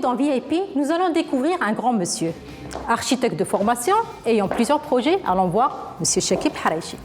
dans VIP, nous allons découvrir un grand monsieur, architecte de formation, ayant plusieurs projets. Allons voir monsieur Chakib Haraichi.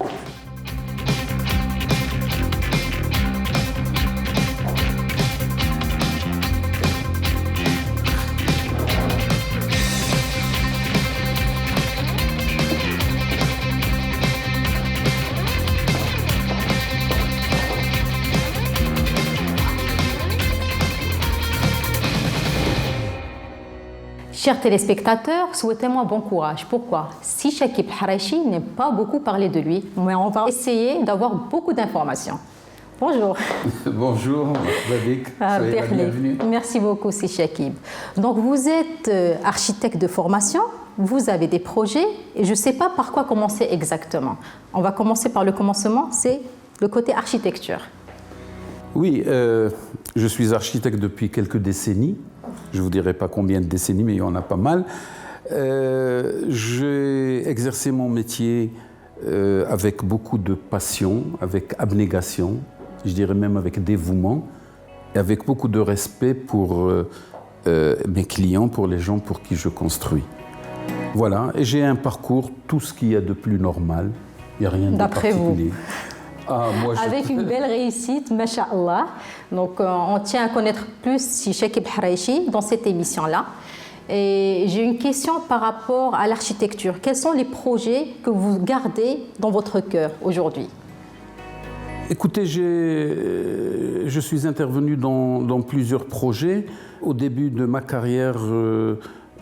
Chers téléspectateurs, souhaitez-moi bon courage. Pourquoi? Si Chakib Haraichi n'est pas beaucoup parlé de lui, mais on va essayer d'avoir beaucoup d'informations. Bonjour. Bonjour, Badik. Soyez la bienvenue. Merci beaucoup, si Chakib. Donc, vous êtes architecte de formation, vous avez des projets, et je ne sais pas par quoi commencer exactement. On va commencer par le commencement, c'est le côté architecture. Oui, je suis architecte depuis quelques décennies. Je ne vous dirai pas combien de décennies, mais il y en a pas mal. J'ai exercé mon métier avec beaucoup de passion, avec abnégation, je dirais même avec dévouement, et avec beaucoup de respect pour mes clients, pour les gens pour qui je construis. Voilà, et j'ai un parcours, tout ce qu'il y a de plus normal, il n'y a rien de particulier. Ah, avec une belle réussite, masha'Allah. Donc, on tient à connaître plus si Chakib Haraichi dans cette émission-là. Et j'ai une question par rapport à l'architecture. Quels sont les projets que vous gardez dans votre cœur aujourd'hui? Écoutez, je suis intervenu dans plusieurs projets. Au début de ma carrière,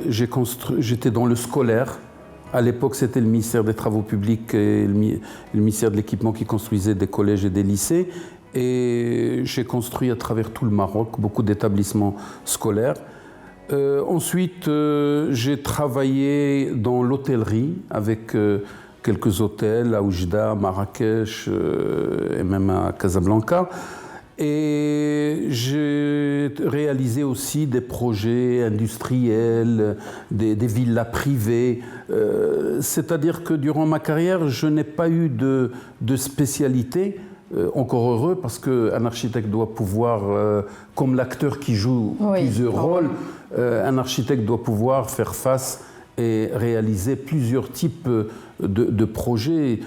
j'étais dans le scolaire. À l'époque, c'était le ministère des Travaux publics et le ministère de l'Équipement qui construisait des collèges et des lycées. Et j'ai construit à travers tout le Maroc beaucoup d'établissements scolaires. Ensuite, j'ai travaillé dans l'hôtellerie avec quelques hôtels à Oujda, Marrakech et même à Casablanca. Et j'ai réalisé aussi des projets industriels, des villas privées. C'est-à-dire que durant ma carrière, je n'ai pas eu de spécialité. Encore heureux, parce qu'un architecte doit pouvoir, comme l'acteur qui joue plusieurs rôles, un architecte doit pouvoir faire face et réaliser plusieurs types de projets.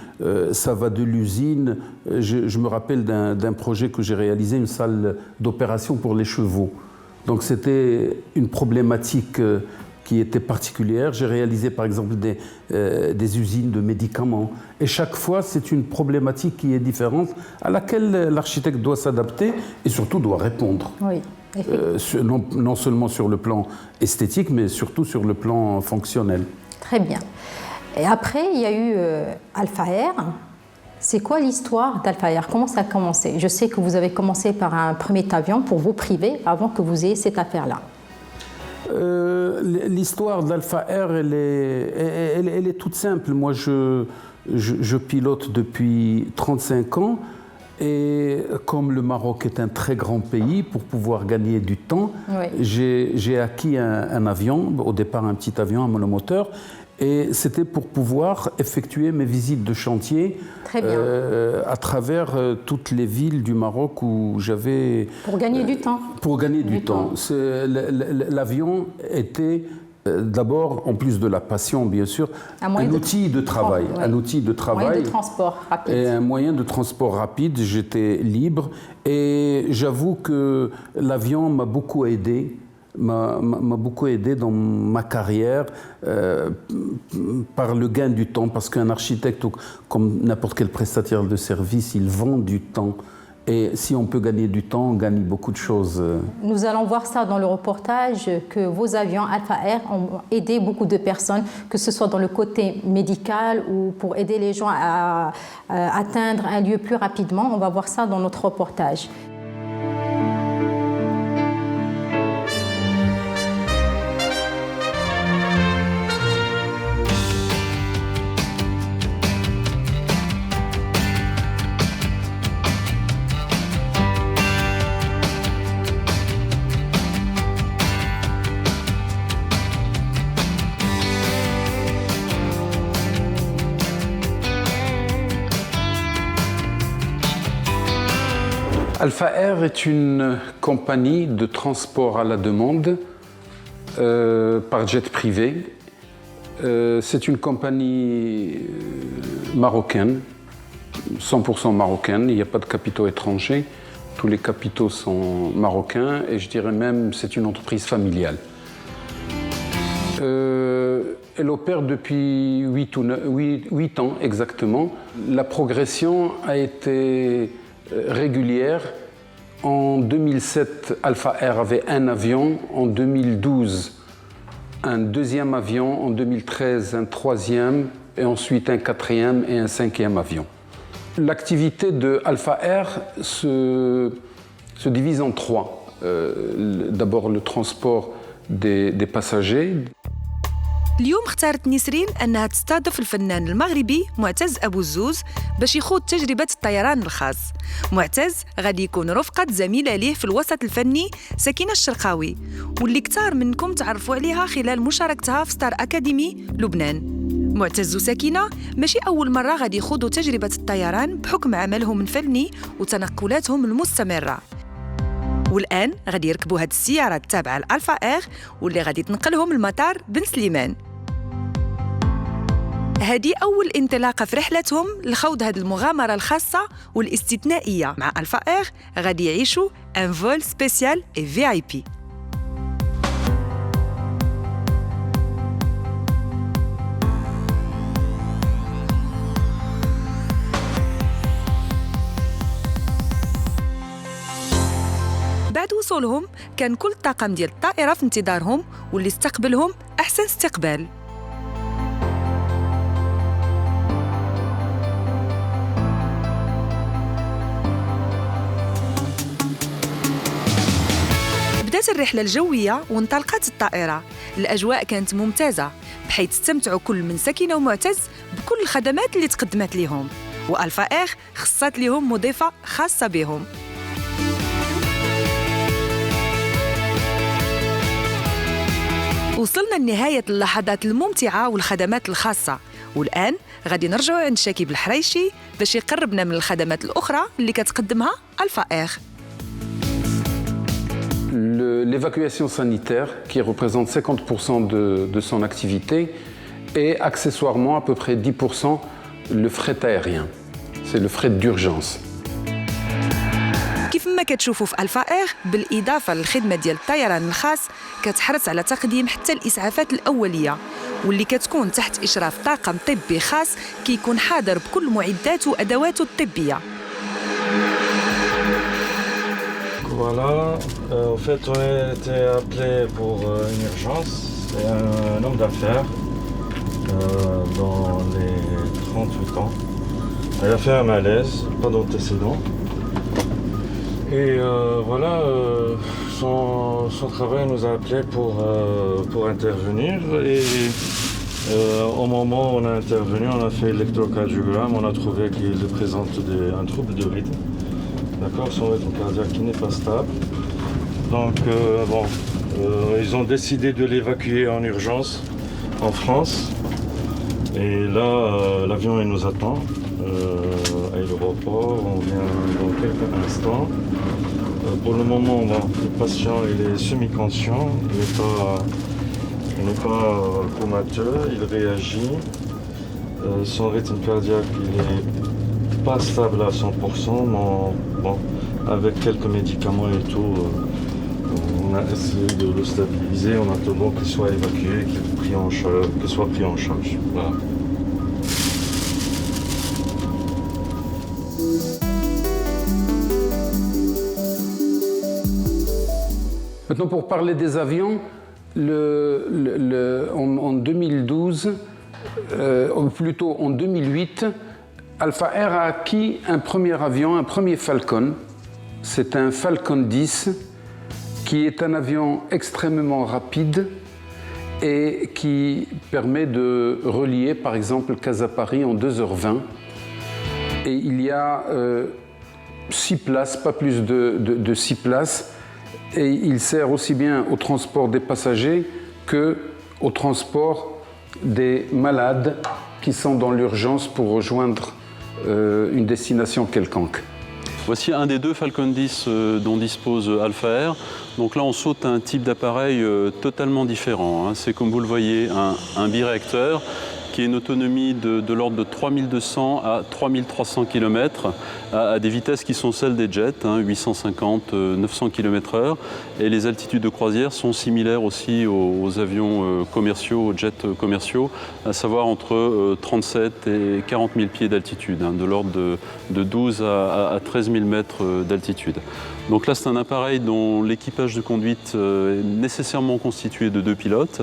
Ça va de l'usine. Je me rappelle d'un projet que j'ai réalisé, une salle d'opération pour les chevaux. Donc c'était une problématique qui était particulière. J'ai réalisé par exemple des usines de médicaments. Et chaque fois, c'est une problématique qui est différente à laquelle l'architecte doit s'adapter et surtout doit répondre. Oui. Non seulement sur le plan esthétique, mais surtout sur le plan fonctionnel. Très bien. Et après, il y a eu Alpha Air. C'est quoi l'histoire d'Alpha Air? Comment ça a commencé? Je sais que vous avez commencé par un premier avion pour vous priver avant que vous ayez cette affaire-là. L'histoire d'Alpha Air, elle est toute simple. Moi, je pilote depuis 35 ans. Et comme le Maroc est un très grand pays, pour pouvoir gagner du temps, j'ai acquis un avion, au départ un petit avion, un monomoteur, et c'était pour pouvoir effectuer mes visites de chantier à travers toutes les villes du Maroc où j'avais... Pour gagner du temps. Pour gagner du temps. L'avion était... D'abord, en plus de la passion, bien sûr, un outil de travail. Un outil de travail. Moyen de transport rapide. Et un moyen de transport rapide. J'étais libre. Et j'avoue que l'avion m'a beaucoup aidé. M'a beaucoup aidé dans ma carrière par le gain du temps. Parce qu'un architecte, comme n'importe quel prestataire de service, il vend du temps. Et si on peut gagner du temps, on gagne beaucoup de choses. Nous allons voir ça dans le reportage, que vos avions Alpha Air ont aidé beaucoup de personnes, que ce soit dans le côté médical ou pour aider les gens à atteindre un lieu plus rapidement. On va voir ça dans notre reportage. Alpha Air est une compagnie de transport à la demande par jet privé. C'est une compagnie marocaine, 100% marocaine, il n'y a pas de capitaux étrangers. Tous les capitaux sont marocains et je dirais même c'est une entreprise familiale. Elle opère depuis 8 ans exactement. La progression a été régulière. En 2007, Alpha Air avait un avion. En 2012, un deuxième avion. En 2013, un troisième. Et ensuite, un quatrième et un cinquième avion. L'activité de Alpha Air se divise en trois. D'abord, le transport des passagers. اليوم اختارت نسرين أنها تستضيف الفنان المغربي معتز أبو الزوز باش يخوض تجربة الطيران الخاص. معتز غادي يكون رفقة زميلة ليه في الوسط الفني سكينة الشرقاوي واللي كتار منكم تعرفوا عليها خلال مشاركتها في ستار أكاديمي لبنان. معتز وسكينة ماشي أول مرة غادي يخوضوا تجربة الطيران بحكم عملهم الفني وتنقلاتهم المستمرة. والآن غادي يركبوا هاد السيارة التابعة لألفا إير واللي غادي تنقلهم لمطار بن سليمان. هذه أول انطلاقة في رحلتهم لخوض هذه المغامرة الخاصة والاستثنائية مع ألفا إير. غادي يعيشوا ان فول سبيسيال اي في اي بي. بعد وصولهم كان كل الطاقم ديال الطائرة في انتظارهم واللي استقبلهم أحسن استقبال. بدات الرحلة الجوية وانطلقت الطائرة. الأجواء كانت ممتازة بحيث استمتعوا كل من سكينة ومعتز بكل الخدمات اللي تقدمت لهم وألفا إير خصت لهم مضيفة خاصة بهم. وصلنا لنهاية اللحظات الممتعة والخدمات الخاصة والآن غادي نرجعوا عند شاكيب الحريشي باش يقربنا من الخدمات الأخرى اللي كتقدمها ألفا إير. L'évacuation sanitaire, qui représente 50% de son activité, et accessoirement à peu près 10% le fret aérien. C'est le fret d'urgence. كيف ما كتشوفوا في ألفا إير بالإضافة للخدمة ديال الطيران الخاص كتحرص على تقديم حتى الإسعافات الأولية واللي كتكون تحت إشراف طاقم طبي خاص كيكون حاضر بكل معدات وأدواته الطبية. Voilà, en fait on a été appelé pour une urgence. C'est un homme d'affaires dans les 38 ans. Il a fait un malaise, pas d'antécédent. Et voilà, son travail nous a appelé pour intervenir. Et au moment où on a intervenu, on a fait l'électrocardiogramme, on a trouvé qu'il présente un trouble de rythme. D'accord, son rythme cardiaque qui n'est pas stable. Donc ils ont décidé de l'évacuer en urgence en France. Et là, l'avion il nous attend à l'aéroport. On vient dans quelques instants. Pour le moment, le patient il est semi-conscient, il n'est pas comateux, il réagit. Son rythme cardiaque il est pas stable à 100%, mais bon, avec quelques médicaments et tout, on a essayé de le stabiliser en attendant qu'il soit évacué, qu'il soit pris en charge. Voilà. Maintenant, pour parler des avions, en 2012, ou plutôt en 2008, Alpha Air a acquis un premier avion, un premier Falcon. C'est un Falcon 10 qui est un avion extrêmement rapide et qui permet de relier par exemple Casa-Paris en 2h20. Et il y a 6 places, pas plus de 6 places. Et il sert aussi bien au transport des passagers qu'au transport des malades qui sont dans l'urgence pour rejoindre une destination quelconque. Voici un des 2 Falcon 10 dont dispose Alpha Air. Donc là, on saute à un type d'appareil totalement différent, hein. C'est, comme vous le voyez, un biréacteur qui a une autonomie de l'ordre de 3200 à 3300 km à des vitesses qui sont celles des jets, hein, 850, 900 km/h. Et les altitudes de croisière sont similaires aussi aux avions commerciaux, aux jets commerciaux, à savoir entre 37 et 40 000 pieds d'altitude, hein, de l'ordre de 12 à 13 000 mètres d'altitude. Donc là, c'est un appareil dont l'équipage de conduite est nécessairement constitué de 2 pilotes.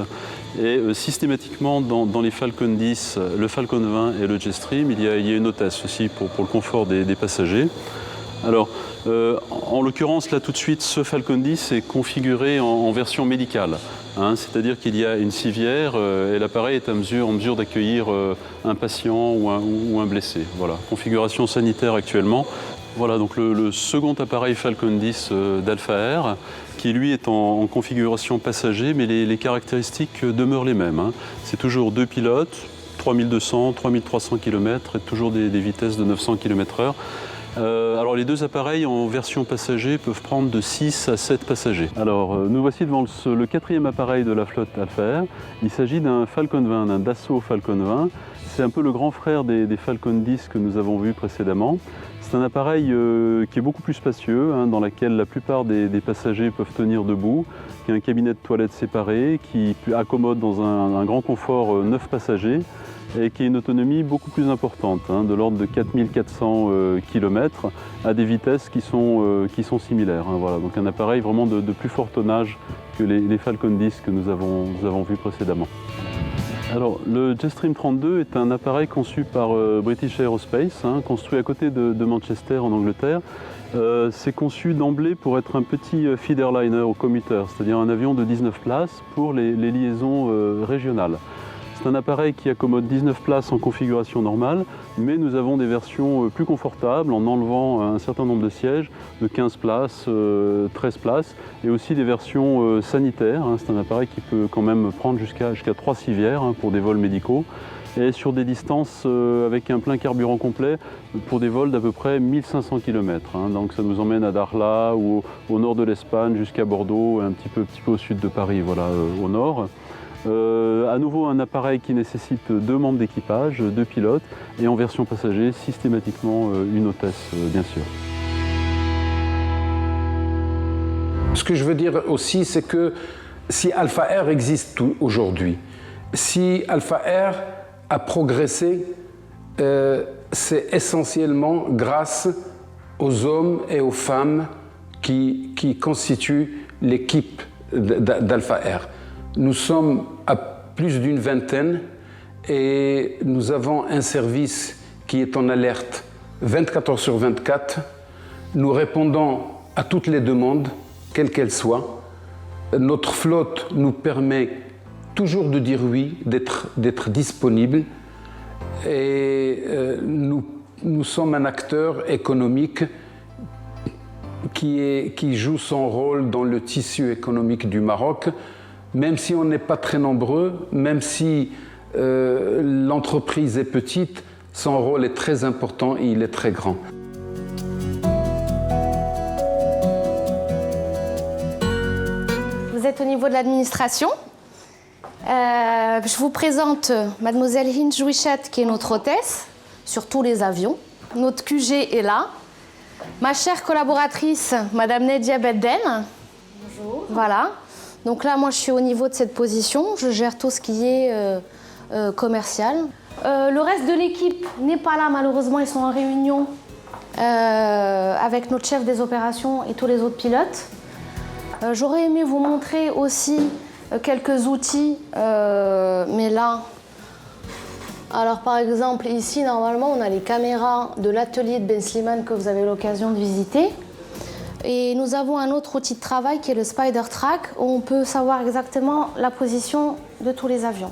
Et systématiquement, dans les Falcon 10, le Falcon 20 et le Jetstream, il y a une hôtesse aussi pour le confort des passagers. Alors, en l'occurrence, là tout de suite, ce Falcon 10 est configuré en version médicale, hein, c'est-à-dire qu'il y a une civière et l'appareil est en mesure d'accueillir un patient ou un blessé. Voilà, configuration sanitaire actuellement. Voilà, donc le second appareil Falcon 10 d'Alpha Air, qui lui est en configuration passager, mais les caractéristiques demeurent les mêmes, hein. C'est toujours 2 pilotes, 3200, 3300 km et toujours des vitesses de 900 km/h. Alors les 2 appareils en version passager peuvent prendre de 6 à 7 passagers. Alors nous voici devant le 4e appareil de la flotte Alpha Air. Il s'agit d'un Falcon 20, d'un Dassault Falcon 20. C'est un peu le grand frère des Falcon 10 que nous avons vus précédemment. C'est un appareil qui est beaucoup plus spacieux, hein, dans lequel la plupart des passagers peuvent tenir debout, qui a un cabinet de toilette séparé, qui accommode dans un grand confort 9 passagers et qui a une autonomie beaucoup plus importante, hein, de l'ordre de 4400 km à des vitesses qui sont similaires, hein, voilà. Donc un appareil vraiment de plus fort tonnage que les Falcon 10 que nous avons vus précédemment. Alors, le Jetstream 32 est un appareil conçu par British Aerospace, hein, construit à côté de Manchester en Angleterre. C'est conçu d'emblée pour être un petit feederliner au commuter, c'est-à-dire un avion de 19 places pour les liaisons régionales. C'est un appareil qui accommode 19 places en configuration normale, mais nous avons des versions plus confortables en enlevant un certain nombre de sièges, de 15 places, 13 places, et aussi des versions sanitaires, hein. C'est un appareil qui peut quand même prendre jusqu'à 3 civières, hein, pour des vols médicaux, et sur des distances avec un plein carburant complet pour des vols d'à peu près 1500 km. Hein. Donc ça nous emmène à Darla ou au nord de l'Espagne jusqu'à Bordeaux, un petit peu au sud de Paris, voilà, au nord. À nouveau un appareil qui nécessite 2 membres d'équipage, 2 pilotes, et en version passager, systématiquement une hôtesse, bien sûr. Ce que je veux dire aussi, c'est que si Alpha Air existe aujourd'hui, si Alpha Air a progressé, c'est essentiellement grâce aux hommes et aux femmes qui constituent l'équipe d'Alpha Air. Nous sommes à plus d'une vingtaine et nous avons un service qui est en alerte 24 heures sur 24. Nous répondons à toutes les demandes, quelles qu'elles soient. Notre flotte nous permet toujours de dire oui, d'être disponible. Et nous sommes un acteur économique qui joue son rôle dans le tissu économique du Maroc. Même si on n'est pas très nombreux, même si l'entreprise est petite, son rôle est très important et il est très grand. Vous êtes au niveau de l'administration. Je vous présente Mademoiselle Hind Jouichet, qui est notre hôtesse sur tous les avions. Notre QG est là. Ma chère collaboratrice, Madame Nedia Bedden. Bonjour. Voilà. Donc là, moi, je suis au niveau de cette position. Je gère tout ce qui est commercial. Le reste de l'équipe n'est pas là, malheureusement. Ils sont en réunion avec notre chef des opérations et tous les autres pilotes. J'aurais aimé vous montrer aussi quelques outils, mais là... Alors, par exemple, ici, normalement, on a les caméras de l'atelier de Ben Slimane que vous avez l'occasion de visiter. Et nous avons un autre outil de travail qui est le Spider Track, où on peut savoir exactement la position de tous les avions.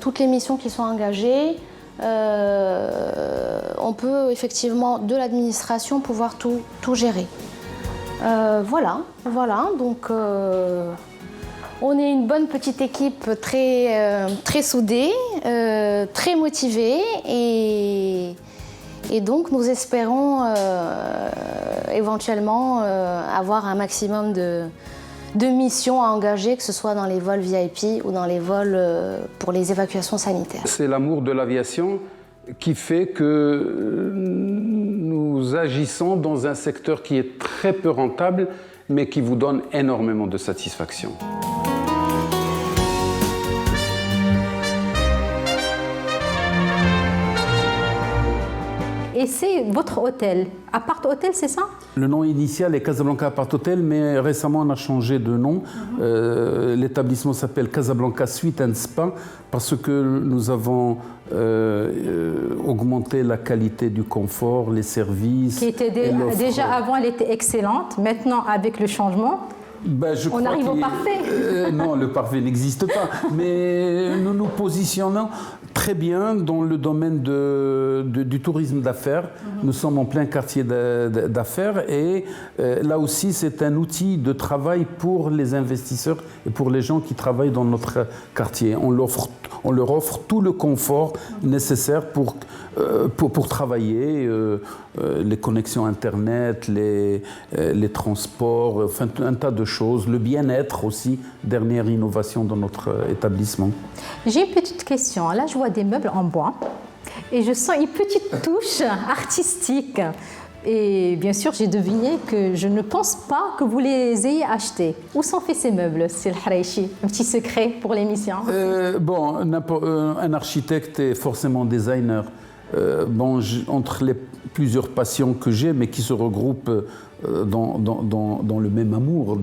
Toutes les missions qui sont engagées, on peut effectivement, de l'administration, pouvoir tout gérer. Voilà, donc on est une bonne petite équipe très soudée, très motivée Et donc, nous espérons éventuellement avoir un maximum de missions à engager, que ce soit dans les vols VIP ou dans les vols pour les évacuations sanitaires. C'est l'amour de l'aviation qui fait que nous agissons dans un secteur qui est très peu rentable, mais qui vous donne énormément de satisfaction. Et c'est votre hôtel, Apart Hotel, c'est ça? Le nom initial est Casablanca Apart Hotel, mais récemment on a changé de nom. L'établissement s'appelle Casablanca Suite and Spa parce que nous avons augmenté la qualité du confort, les services. Qui était déjà avant, elle était excellente. Maintenant, avec le changement, on arrive au parfait. Non, le parfait n'existe pas. Mais nous nous positionnons très bien dans le domaine du tourisme d'affaires. Nous sommes en plein quartier d'affaires et là aussi, c'est un outil de travail pour les investisseurs et pour les gens qui travaillent dans notre quartier. On leur offre tout le confort nécessaire pour travailler, les connexions Internet, les transports, enfin un tas de choses, le bien-être aussi, dernière innovation dans notre établissement. J'ai une petite question. Là, je vois des meubles en bois et je sens une petite touche artistique. Et bien sûr, j'ai deviné que je ne pense pas que vous les ayez achetés. Où sont faits ces meubles, c'est le Haraichi? Un petit secret pour l'émission. Un architecte est forcément designer. Entre les plusieurs passions que j'ai, mais qui se regroupent dans le même amour.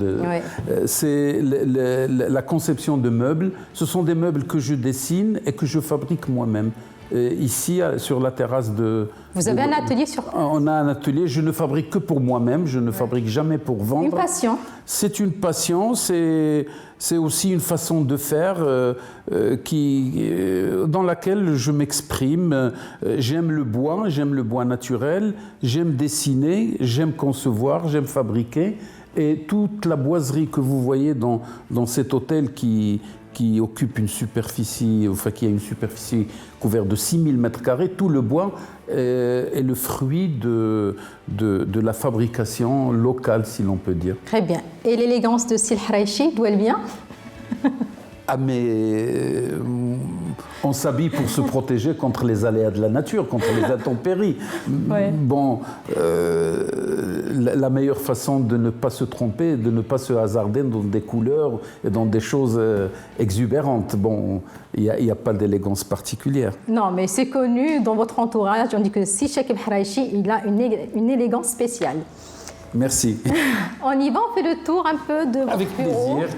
C'est la conception de meubles. Ce sont des meubles que je dessine et que je fabrique moi-même. Ici, sur la terrasse de... Vous avez un atelier sur place? On a un atelier. Je ne fabrique que pour moi-même. Je ne fabrique jamais pour vendre. Une passion. C'est une passion. C'est aussi une façon de faire dans laquelle je m'exprime. J'aime le bois naturel. J'aime dessiner, j'aime concevoir, j'aime fabriquer. Et toute la boiserie que vous voyez dans cet hôtel qui occupe une superficie, enfin qui a une superficie couverte de 6000 m², tout le bois est le fruit de la fabrication locale, si l'on peut dire. Très bien. Et l'élégance de Sil Haraichi, d'où elle vient? Mais on s'habille pour se protéger contre les aléas de la nature, contre les intempéries. Ouais. La meilleure façon de ne pas se tromper, de ne pas se hasarder dans des couleurs et dans des choses exubérantes. Il n'y a pas d'élégance particulière. Non, mais c'est connu dans votre entourage. On dit que si Chekib Haraichi, il a une élégance spéciale. Merci. On y va, on fait le tour un peu de votre Avec bureau. plaisir.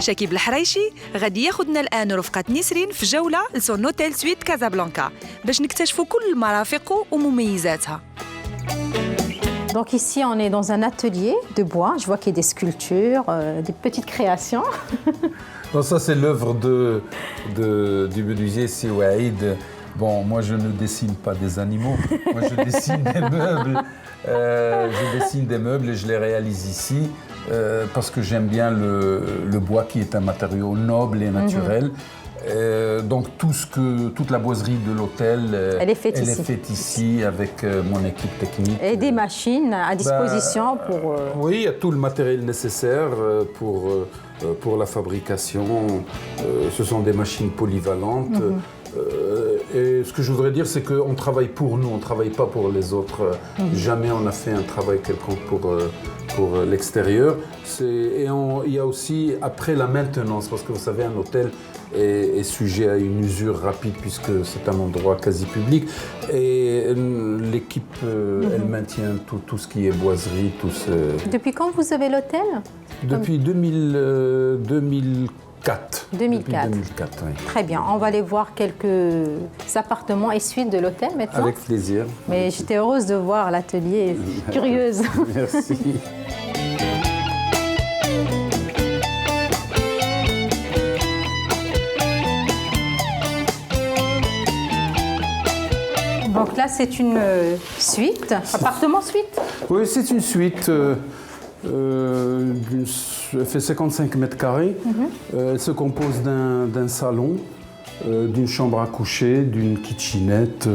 شكيب الحرايشي غادي ياخذنا الآن رفقة نسرين في جولة لسون هوتيل سويت كازابلانكا باش نكتشفوا كل مرافقه ومميزاتها. Donc ici, on est dans un atelier de bois. Je vois qu'il y a des sculptures, des petites créations. Donc ça, c'est l'œuvre du menuisier Siwaïd. Moi, je ne dessine pas des animaux. Moi, je dessine des meubles. Je dessine des meubles et je les réalise ici parce que j'aime bien le bois qui est un matériau noble et naturel. Donc toute la boiserie de l'hôtel, elle est faite ici avec mon équipe technique. Et des machines à disposition pour... Oui, il y a tout le matériel nécessaire pour la fabrication. Ce sont des machines polyvalentes. Et ce que je voudrais dire, c'est qu'on travaille pour nous, on ne travaille pas pour les autres. Jamais on a fait un travail quelconque pour l'extérieur. Et il y a aussi, après la maintenance, parce que vous savez, un hôtel est sujet à une usure rapide puisque c'est un endroit quasi public. Et l'équipe, elle maintient tout ce qui est boiserie. Depuis quand vous avez l'hôtel? Depuis 2004. 2004. Depuis 2004, oui. Très bien. On va aller voir quelques appartements et suites de l'hôtel maintenant. Avec plaisir. Mais j'étais heureuse de voir l'atelier, curieuse. Merci. Donc là, c'est une suite, appartement suite. Oui, c'est une suite. Elle fait 55 mètres carrés. Elle se compose d'un salon, d'une chambre à coucher, d'une kitchenette.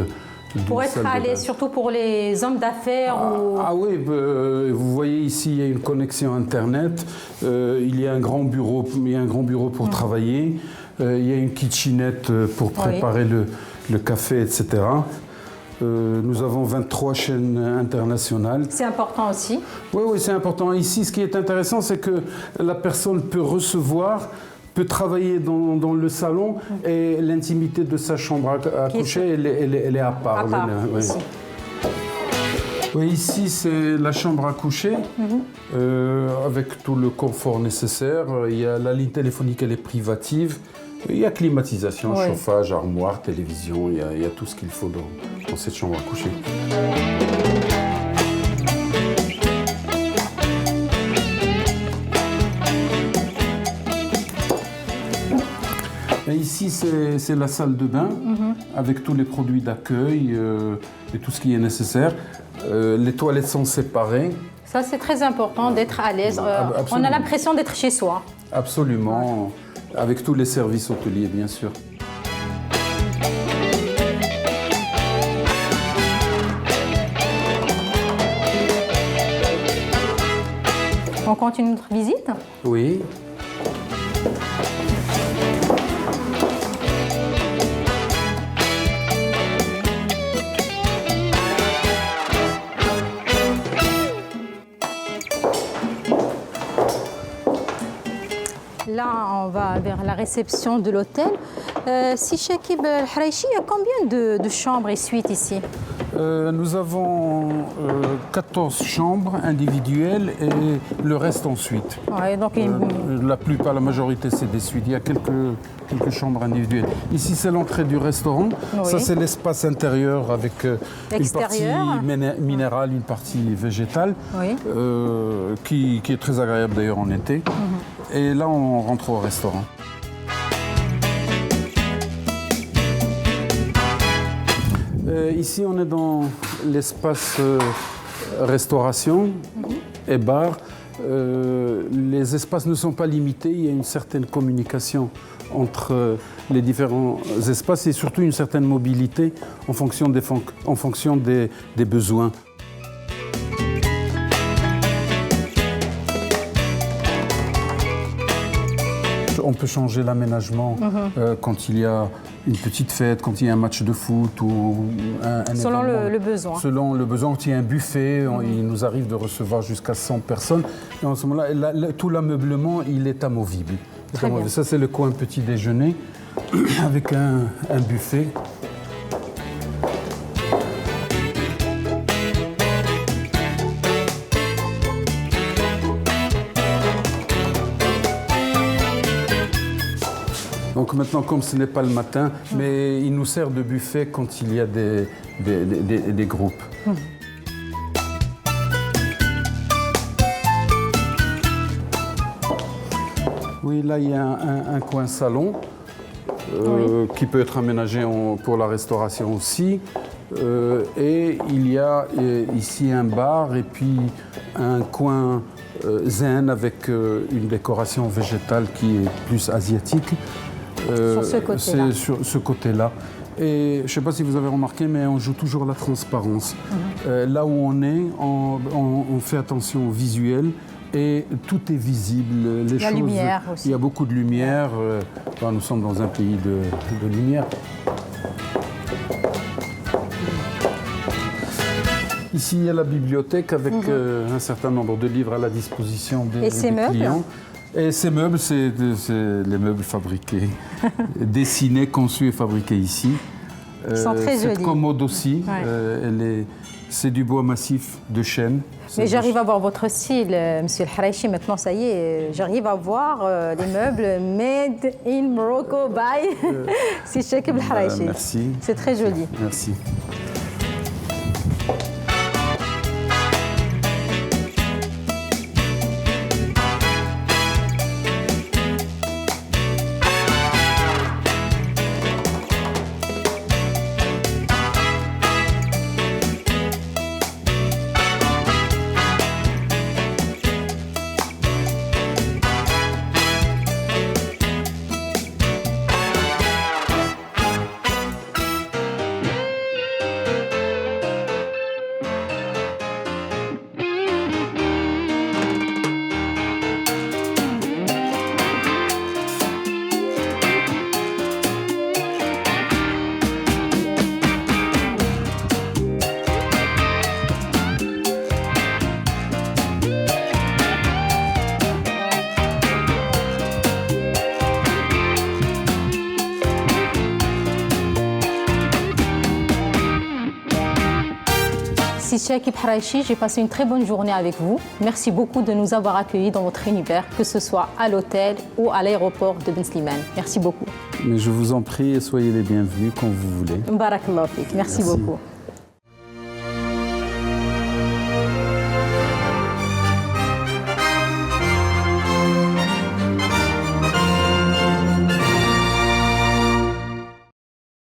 Pour être à l'aise, surtout pour les hommes d'affaires. Ah oui, vous voyez ici, il y a une connexion Internet. Il y a un grand bureau, pour travailler. Il y a une kitchenette pour préparer le café, etc. Nous avons 23 chaînes internationales. C'est important aussi. Oui, c'est important. Ici, ce qui est intéressant, c'est que la personne peut recevoir, peut travailler dans le salon et l'intimité de sa chambre à coucher, elle est à part. À part, ici. Oui, ici, c'est la chambre à coucher, avec tout le confort nécessaire. Il y a la ligne téléphonique, elle est privative. Il y a climatisation, chauffage, armoire, télévision, il y a tout ce qu'il faut dans cette chambre à coucher. Et ici, c'est la salle de bain, avec tous les produits d'accueil et tout ce qui est nécessaire. Les toilettes sont séparées. Ça, c'est très important d'être à l'aise. On a l'impression d'être chez soi. Absolument. Avec tous les services hôteliers, bien sûr. On continue notre visite? Oui. Là, on va vers la réception de l'hôtel. Si Chakib El Haraichi, il y a combien de chambres et suites ici? Nous avons 14 chambres individuelles et le reste en suite. Ouais, donc la majorité, c'est des suites. Il y a quelques chambres individuelles. Ici, c'est l'entrée du restaurant. Oui. Ça, c'est l'espace intérieur avec une partie minérale, une partie végétale, qui est très agréable d'ailleurs en été. Et là, on rentre au restaurant. Ici, on est dans l'espace restauration et bar. Les espaces ne sont pas limités, il y a une certaine communication entre les différents espaces et surtout une certaine mobilité en fonction des besoins. On peut changer l'aménagement quand il y a une petite fête, quand il y a un match de foot ou un selon événement. le besoin. Selon le besoin, quand il y a un buffet, il nous arrive de recevoir jusqu'à 100 personnes. Et en ce moment-là, tout l'ameublement, il est amovible. Très bien. Ça, c'est le coin petit déjeuner avec un buffet. Donc maintenant, comme ce n'est pas le matin, mais il nous sert de buffet quand il y a des groupes. Oui, là, il y a un coin salon qui peut être aménagé pour la restauration aussi. Et il y a ici un bar et puis un coin zen avec une décoration végétale qui est plus asiatique. Sur ce côté-là. C'est sur ce côté-là. Et je ne sais pas si vous avez remarqué, mais on joue toujours la transparence. Là où on est, on fait attention au visuel et tout est visible. La lumière aussi. Il y a beaucoup de lumière. Nous sommes dans un pays de lumière. Ici, il y a la bibliothèque avec un certain nombre de livres à la disposition des clients. Et ces meubles, c'est les meubles fabriqués, dessinés, conçus et fabriqués ici. Ils sont très jolis. Cette commode aussi, c'est du bois massif de chêne. Mais j'arrive à voir votre style, Monsieur El Haraichi. Maintenant, ça y est, j'arrive à voir les meubles made in Morocco by si Chakib El Haraichi. Merci. C'est très joli. Merci. Chekib Haraichi, j'ai passé une très bonne journée avec vous. Merci beaucoup de nous avoir accueillis dans votre univers, que ce soit à l'hôtel ou à l'aéroport de Ben Slimane. Merci beaucoup. Mais je vous en prie, soyez les bienvenus quand vous voulez. Barakallahu fik. Merci beaucoup.